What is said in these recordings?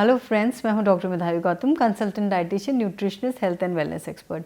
Hello friends, मैं हूं doctor Medhavi Gautam, consultant dietitian, nutritionist, health and wellness expert.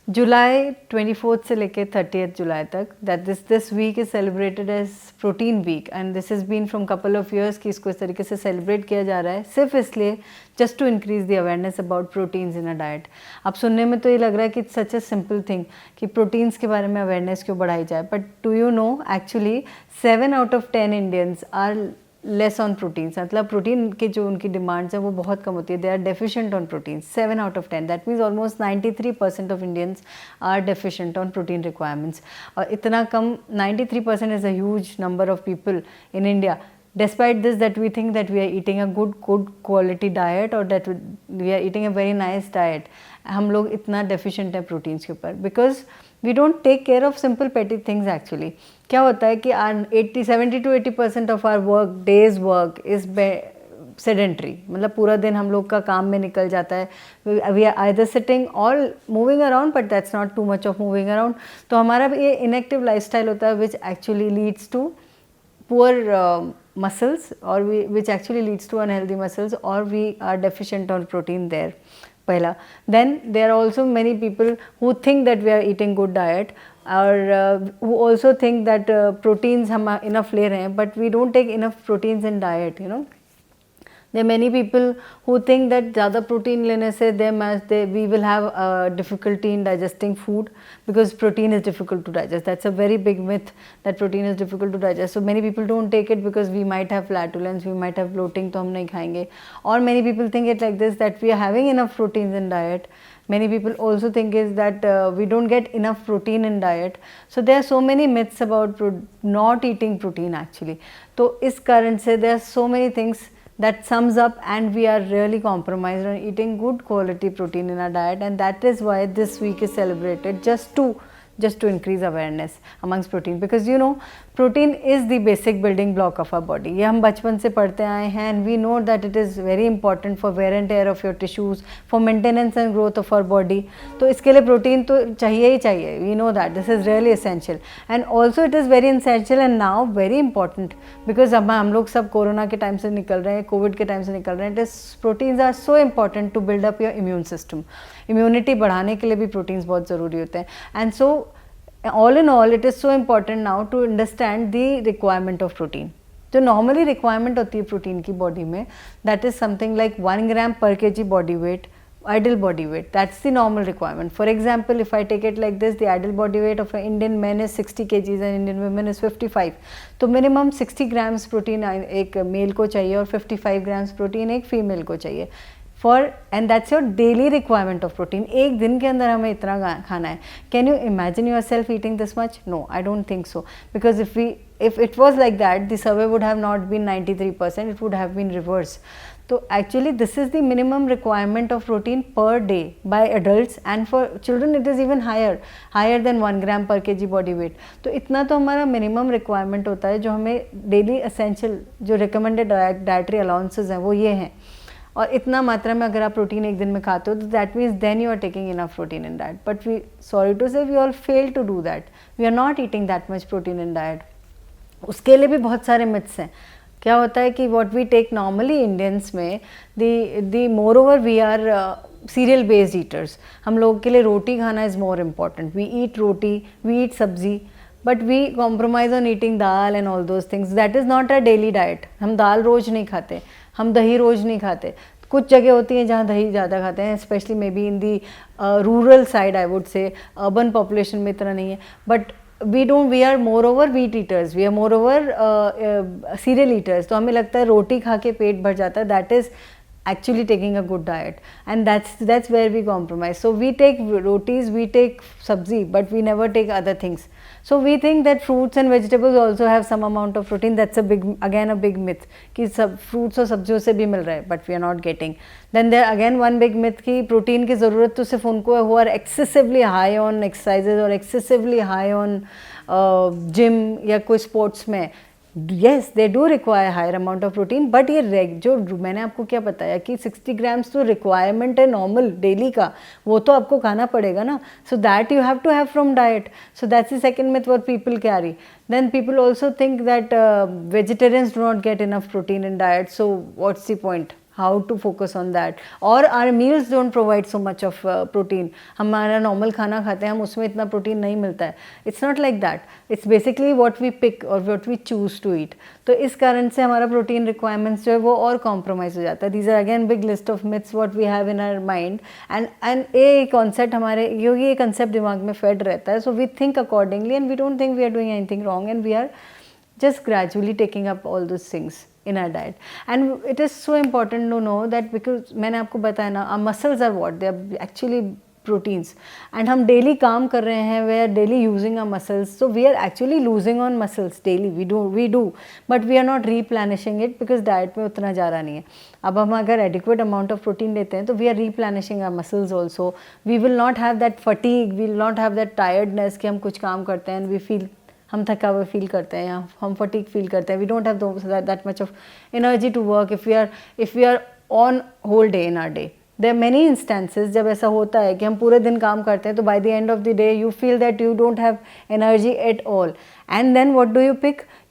जुलाई 24 से लेकर 30 जुलाई तक, that this week is celebrated as protein week, and this is been from couple of years कि इसको इस तरीके से सेलिब्रेट किया जा रहा है सिर्फ इसलिए just to increase the awareness about proteins in a diet. अब सुनने में तो ये लग रहा है कि it's such a simple thing कि प्रोटीन्स के बारे में अवेयरनेस क्यों बढ़ाई जाए, but do you know actually 7 out of 10 Indians are less on proteins. मतलब प्रोटीन के जो उनकी डिमांड्स हैं वो बहुत कम होती है, they are deficient on protein. 7 out of 10, that means almost 93% of Indians are deficient on protein requirements. और इतना कम 93% is a huge number of people in India. Despite this, that we think that we are eating a good quality diet or that we are eating a very nice diet, हम लोग इतना deficient है proteins के ऊपर, because we don't take care of simple petty things actually। क्या होता है कि 70 to 80% of our work, days work is sedentary, मतलब पूरा दिन हम लोग का काम में निकल जाता है। We are either sitting or moving around, but that's not too much of moving around। तो हमारा ये inactive lifestyle होता है which actually leads to poor muscles, or which actually leads to unhealthy muscles, or we are deficient on protein there, pehla। Then there are also many people who think that we are eating good diet, or who also think that proteins हम enough ले रहे हैं, but we don't take enough proteins in diet, you know। There are many people who think that ज़्यादा protein लेने से we will have difficulty in digesting food, because protein is difficult to digest। That's a very big myth, that protein is difficult to digest। So many people don't take it because we might have flatulence, we might have bloating, तो हम नहीं खाएंगे। Or many people think it like this, that we are having enough proteins in diet। Many people also think is that we don't get enough protein in diet। So there are so many myths about not eating protein actually। तो इस कारण से there are so many things that sums up, and we are really compromised on eating good quality protein in our diet, and that is why this week is celebrated just to increase awareness amongst protein, because you know protein is the basic building block of our body। ये हम बचपन से पढ़ते आए हैं, and we know that it is very important for wear and tear of your tissues, for maintenance and growth of our body। तो इसके लिए प्रोटीन तो चाहिए ही चाहिए, we know that this is really essential, and also it is very essential and now very important, because अब हम लोग सब कोरोना के टाइम से निकल रहे हैं, कोविड के टाइम से निकल रहे हैं। It is proteins are so important to build up your immune system. Immunity बढ़ाने के लिए भी प्रोटीन्स बहुत ज़रूरी होते हैं, and so all in all it is so important now to understand the requirement of protein। जो नॉर्मली रिक्वायरमेंट होती है प्रोटीन की बॉडी में, that is something like 1 gram per kg body weight, ideal body weight, that's the normal requirement। For example, if I take it like this, the ideal body weight of an Indian man is 60 kgs and Indian women is 55। तो minimum 60 grams protein एक mail को चाहिए और 55 grams protein एक female को चाहिए। And that's your daily requirement of protein. एक दिन के अंदर हमें इतना खाना है। Can you imagine yourself eating this much? No, I don't think so, because if it was like that, the survey would have not been 93%, it would have been reverse। So actually this is the minimum requirement of protein per day by adults, and for children it is even higher than 1 gram per kg body weight। तो इतना तो हमारा minimum requirement होता है, जो हमें daily essential जो recommended dietary allowances हैं वो ये हैं। और इतना मात्रा में अगर आप प्रोटीन एक दिन में खाते हो तो that means then you are taking enough protein in diet, but we sorry to say we all fail to do that. We are not eating that much protein in diet. उसके लिए भी बहुत सारे मिथ्स हैं। क्या होता है कि what we take normally Indians में, the more over we are cereal based eaters. हम लोगों के लिए रोटी खाना is more important. We eat roti, we eat sabzi, but we compromise on eating dal and all those things. That is not a daily diet. हम दाल रोज़ नहीं खाते, हम दही रोज़ नहीं खाते। कुछ जगह होती हैं जहाँ दही ज़्यादा खाते हैं, specially maybe in the rural side, I would say. Urban population में इतना नहीं है, but we are more over wheat eaters, we are more over cereal eaters. तो हमें लगता है रोटी खा के पेट भर जाता है, that is actually taking a good diet, and that's where we compromise। So we take rotis, we take sabzi, but we never take other things। So we think that fruits and vegetables also have some amount of protein। That's a big myth कि सब fruits और सब्जियों से भी मिल रहा है, but we are not getting। Then there again one big myth कि protein की ज़रूरत तो सिर्फ उनको है who are excessively high on exercises or excessively high on gym या कोई sports में। yes, they do require higher amount of protein, but ये जो मैंने आपको क्या बताया कि 60 grams तो requirement है normal daily का, वो तो आपको खाना पड़ेगा ना। So that you have to have from diet। So that's the second myth what people carry। Then people also think that vegetarians do not get enough protein in diet, so what's the point? how to focus on that. Or our meals don't provide so much of protein. हमारा normal खाना खाते हैं हम उसमें इतना protein नहीं मिलता है. It's not like that. It's basically what we pick or what we choose to eat. तो इस कारण से हमारा protein requirements जो है वो और compromise हो जाता है. These are again big list of myths what we have in our mind. And ये concept हमारे ये concept दिमाग में fed रहता है. So we think accordingly and we don't think we are doing anything wrong and we are just gradually taking up all those things in our diet. And it is so important to know that because मैंने आपको बताया ना, our muscles are what? They are actually proteins. And हम daily काम कर रहे हैं, we are daily using our muscles. So we are actually losing on muscles daily. We do. But we are not replenishing it because diet में उतना जा रहा नहीं है. अब हम अगर adequate amount of protein लेते हैं तो we are replenishing our muscles also. We will not have that fatigue. We will not have that tiredness कि हम कुछ काम करते हैं and we feel हम थका हुआ फील करते हैं या हम फटीग फील करते हैं. We don't have that much of energy to work if we are on whole day in our day. There are many instances जब ऐसा होता है कि हम पूरे दिन काम करते हैं तो by the end of the day you feel that you don't have energy at all. And then what do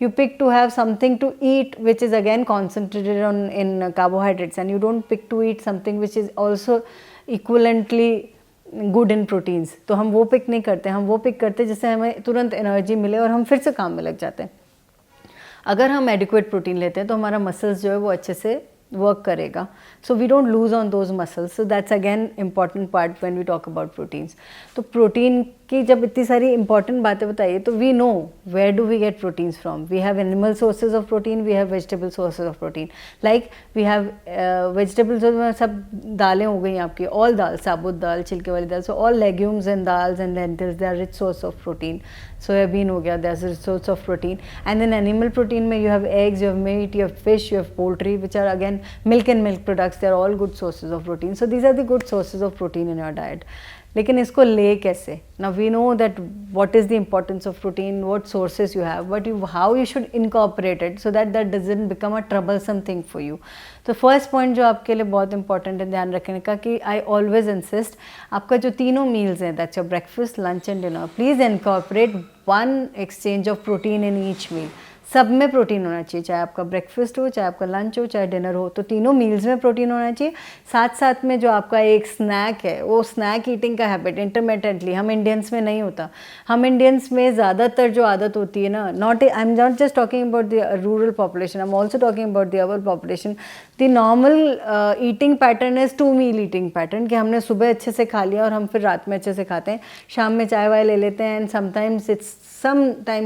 you pick to have something to eat which is again concentrated on in carbohydrates, and you don't pick to eat something which is also equivalently good in proteins. तो हम वो pick नहीं करते, हम वो pick करते जिससे हमें तुरंत एनर्जी मिले और हम फिर से काम में लग जाते हैं. अगर हम एडिक्वेट प्रोटीन लेते हैं तो हमारा मसल्स जो है वो अच्छे से वर्क करेगा. So we don't lose on those muscles. So that's again important part when we talk about proteins. तो प्रोटीन की जब इतनी सारी इंपॉर्टेंट बातें बताइए तो we know where do we get proteins from. We have animal sources of protein, we have vegetable sources of protein. Like we have vegetables, सब दालें हो गई आपकी, ऑल दाल, साबुत दाल, छिलके वाली दाल. So all legumes and dals and lentils, they are rich source of protein. Soybean हो गया, that's rich source of protein. And then animal protein में you have eggs, you have meat, you have fish, you have poultry, which are again milk and milk products. They are all good sources of protein. So these are the good sources of protein in your diet. लेकिन इसको ले कैसे? Now we know that what is the importance of protein, what sources you have, but how you should incorporate it so that doesn't become a troublesome thing for you. तो first point जो आपके लिए बहुत important है ध्यान रखने का कि आई ऑलवेज इंसिस्ट, आपका जो तीनों मील्स हैं, that's your breakfast, lunch and dinner, please incorporate one exchange of protein in each meal. सब में प्रोटीन होना चाहिए, चाहे आपका ब्रेकफास्ट हो, चाहे आपका लंच हो, चाहे डिनर हो. तो तीनों मील्स में प्रोटीन होना चाहिए. साथ साथ में जो आपका एक स्नैक है, वो स्नैक ईटिंग का हैबिट इंटरमिटेंटली हम इंडियंस में नहीं होता. हम इंडियंस में ज़्यादातर जो आदत होती है ना, I am not just talking about the rural population, I am also talking about the urban population. The normal eating pattern is 2 meal eating pattern, कि हमने सुबह अच्छे से खा लिया और हम फिर रात में अच्छे से खाते हैं, शाम में चाय वाय ले लेते हैं, and sometimes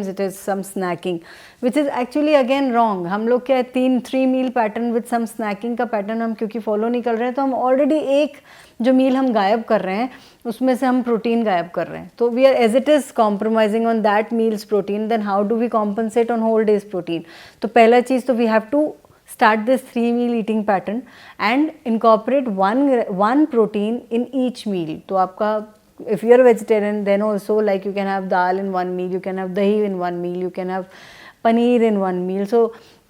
it is some snacking, which is actually again wrong. हम लोग क्या 3 मील पैटर्न विद सम स्नैकिंग का पैटर्न हम क्योंकि फॉलो नहीं कर रहे हैं, तो हम ऑलरेडी एक जो मील हम गायब कर रहे हैं उसमें से हम प्रोटीन गायब कर रहे हैं. तो we are as it is compromising on that meal's protein. Then how do we compensate on whole day's protein? तो पहला चीज़ तो we have to start this 3 meal eating pattern and incorporate one protein in each meal. तो आपका if you are a vegetarian, then also like you can have dal in one meal, you can have dahi in one meal, you can have paneer in one meal. So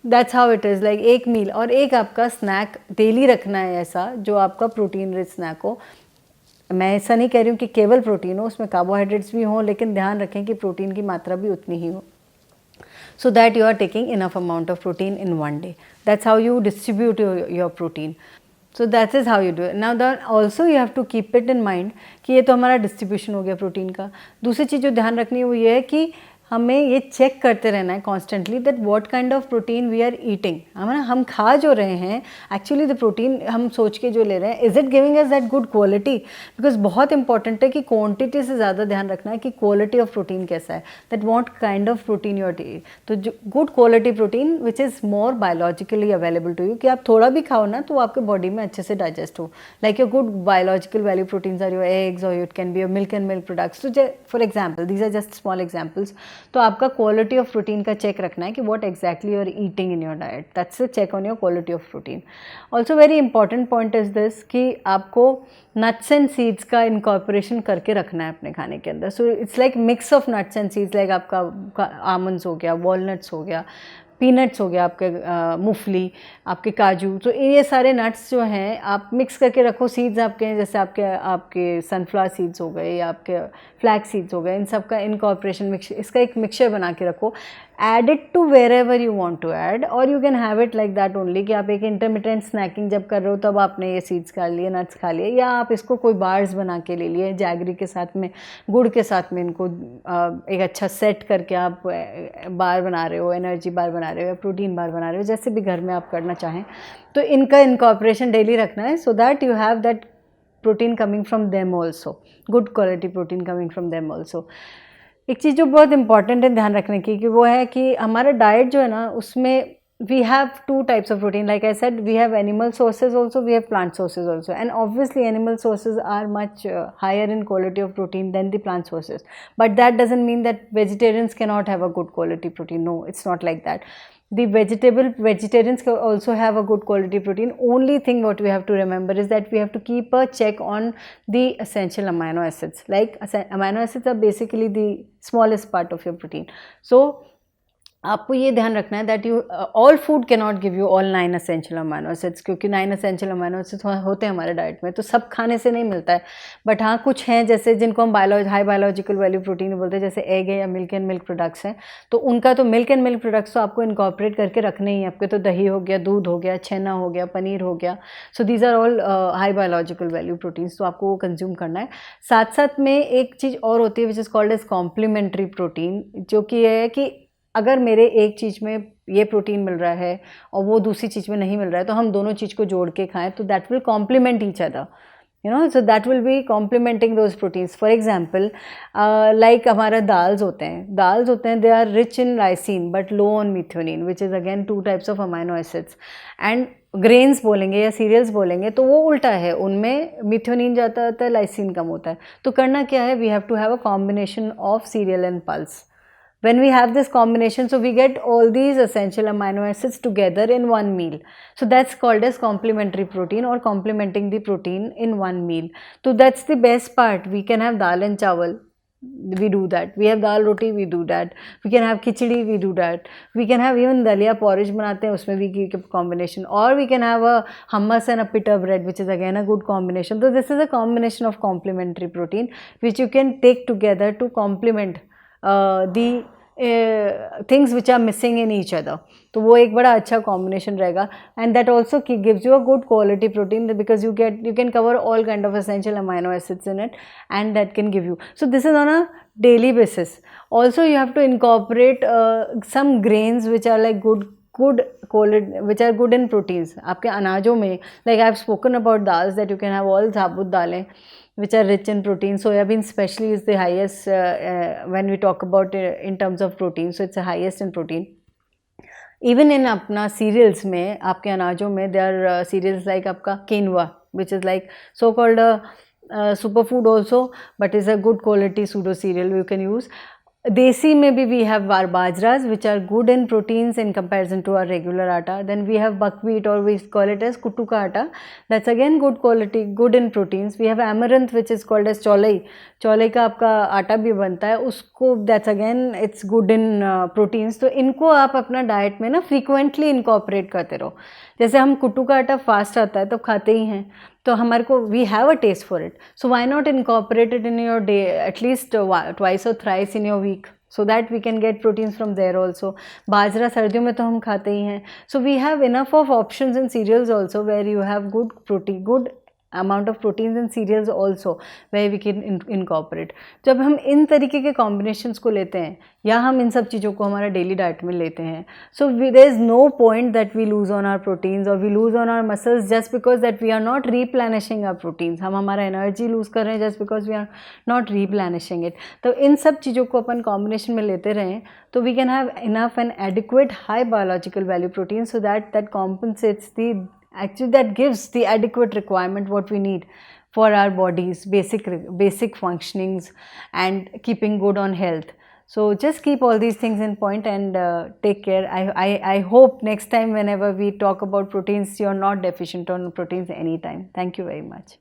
that's how it is, like एक meal और एक आपका snack daily रखना है ऐसा जो आपका protein rich snack हो. मैं ऐसा नहीं कह रही हूँ कि केवल प्रोटीन हो, उसमें कार्बोहाइड्रेट्स भी हों, लेकिन ध्यान रखें कि प्रोटीन की मात्रा भी उतनी ही हो, so that you are taking enough amount of protein in one day. That's how you distribute your protein. So that is how you do it. Now then also you have to keep it in mind कि ये तो हमारा distribution हो गया protein का. दूसरी चीज़ जो ध्यान रखनी है वो ये है कि हमें ये चेक करते रहना है constantly that what kind of protein we are eating. हम खा जो रहे हैं एक्चुअली द प्रोटीन हम सोच के जो ले रहे हैं, is it giving us that good quality? Because बहुत इंपॉर्टेंट है कि क्वांटिटी से ज़्यादा ध्यान रखना है कि क्वालिटी ऑफ प्रोटीन कैसा है, that what kind of protein you are taking. तो जो good quality protein which is more biologically available to you, कि आप थोड़ा भी खाओ ना तो आपके बॉडी में अच्छे से डाइजेस्ट हो. Like your good biological value proteins are your eggs और it can be your milk and milk products. तो for example these are just small examples. तो आपका क्वालिटी ऑफ प्रोटीन का चेक रखना है कि what exactly you are eating in your diet. That's the check on your quality of protein. Also very important point is this कि आपको nuts and seeds का incorporation करके रखना है अपने खाने के अंदर. So it's like mix of nuts and seeds, like आपका आमंड्स हो गया, वॉलनट्स हो गया, पीनट्स हो गया, आपके मूंगफली, आपके काजू. तो ये सारे नट्स जो हैं आप मिक्स करके रखो. सीड्स आपके जैसे आपके सनफ्लावर सीड्स हो गए या आपके फ्लैक्स सीड्स हो गए, इन सब का इनकॉर्पोरेशन इसका एक मिक्सचर बना के रखो. add it to wherever you want to add, or you can have it like that only कि आप एक intermittent snacking जब कर रहे हो तब आपने ये सीड्स खा लिए, नट्स खा लिए, या आप इसको कोई बार्स बना के ले लिए जैगरी के साथ में, गुड़ के साथ में इनको एक अच्छा सेट करके आप बार बना रहे हो, एनर्जी बार बना रहे हो या प्रोटीन बार बना रहे हो, जैसे भी घर में आप करना चाहें, तो इनका इनकॉर्पोरेशन डेली रखना है so that you have that protein coming from them also, good quality protein coming from them also. एक चीज़ जो बहुत इंपॉर्टेंट है ध्यान रखने की कि वो है कि हमारा डाइट जो है ना उसमें we have two types of protein. Like I said, we have animal sources also, we have plant sources also, and obviously animal sources are much higher in quality of protein than the plant sources, but that doesn't mean that vegetarians cannot have a good quality protein. No, it's not like that. The vegetarians can also have a good quality protein. Only thing what we have to remember is that we have to keep a check on the essential amino acids. Like amino acids are basically the smallest part of your protein. So आपको ये ध्यान रखना है that you all food can not give you all 9 essential amino acids, क्योंकि 9 essential amino acids होते हैं हमारे diet में, तो सब खाने से नहीं मिलता है, बट हाँ कुछ हैं जैसे जिनको हम हाई बायोलॉजिकल वैल्यू प्रोटीन बोलते हैं, जैसे एग है या मिल्क एंड मिल्क प्रोडक्ट्स हैं, तो उनका तो मिल्क एंड मिल्क प्रोडक्ट्स तो आपको इनकॉर्पोरेट करके रखने ही है, आपके तो दही हो गया, दूध हो गया, छेना हो गया, पनीर हो गया, so these are all high biological value proteins, तो आपको वो कंज्यूम करना है। साथ साथ में एक चीज़ और होती है which is called as complementary protein, जो कि ये है कि अगर मेरे एक चीज़ में ये प्रोटीन मिल रहा है और वो दूसरी चीज़ में नहीं मिल रहा है, तो हम दोनों चीज़ को जोड़ के खाएं तो that will complement each other, you know, so that will be complementing those proteins. For example, like हमारा दाल्स होते हैं they are rich in lysine but low on methionine, which is again 2 types of amino acids. And grains बोलेंगे या cereals बोलेंगे तो वो उल्टा है, उनमें methionine जाता है, lysine कम होता है, तो करना क्या है, we have to have a combination of cereal and pulse. When we have this combination, so we get all these essential amino acids together in one meal. So that's called as complementary protein or complementing the protein in one meal. So that's the best part. We can have dal and chawal, we do that. We have dal roti, we do that. We can have khichdi, we do that. We can have even dalia porridge बनाते हैं, उसमें भी की combination. Or we can have a hummus and a pita bread, which is again a good combination. So this is a combination of complementary protein which you can take together to complement the things which are missing in each other. तो वो एक बड़ा अच्छा combination रहेगा, and that also gives you a good quality protein because you can cover all kind of essential amino acids in it, and that can give you. So this is on a daily basis. Also you have to incorporate some grains which are like good quality, which are good in proteins. आपके अनाजों में, like I have spoken about dals, that you can have all साबुत दालें which are rich in protein. Soybean especially is the highest when we talk about in terms of protein, so it's the highest in protein. Even in अपना cereals में, आपके अनाजों में there are cereals like आपका quinoa, which is like so called a superfood also, but is a good quality pseudo cereal you can use. Desi में भी we have our bajras which are good in proteins in comparison to our regular atta. Then we have buckwheat, or we call it as kuttu ka atta. That's again good quality, good in proteins. We have amaranth which is called as cholai. चौले का आपका आटा भी बनता है, उसको that's again it's good in proteins. तो इनको आप अपना डाइट में ना फ्रीक्वेंटली इनकॉर्पोरेट करते रहो. जैसे हम कुट्टू का आटा फास्ट आता है तो खाते ही हैं, तो हमारे को we have a taste for it, so why not incorporate it in your day at least twice और thrice in your week, so that we can get proteins from there also. बाजरा सर्दियों में तो हम खाते ही हैं, so we have enough of options in cereals also where you have good protein, good amount of proteins in cereals also where we can incorporate. जब हम इन तरीके के combinations को लेते हैं या हम इन सब चीज़ों को हमारा daily diet में लेते हैं, so there is no point that we lose on our proteins or we lose on our muscles just because that we are not replenishing our proteins. हम हमारा energy lose कर रहे हैं just because we are not replenishing it. तो इन सब चीज़ों को अपन combination में लेते रहें तो we can have enough and adequate high biological value protein so that compensates the, actually that gives the adequate requirement what we need for our bodies, basic functionings and keeping good on health. So just keep all these things in point and take care. I hope next time whenever we talk about proteins, you're not deficient on proteins anytime. Thank you very much.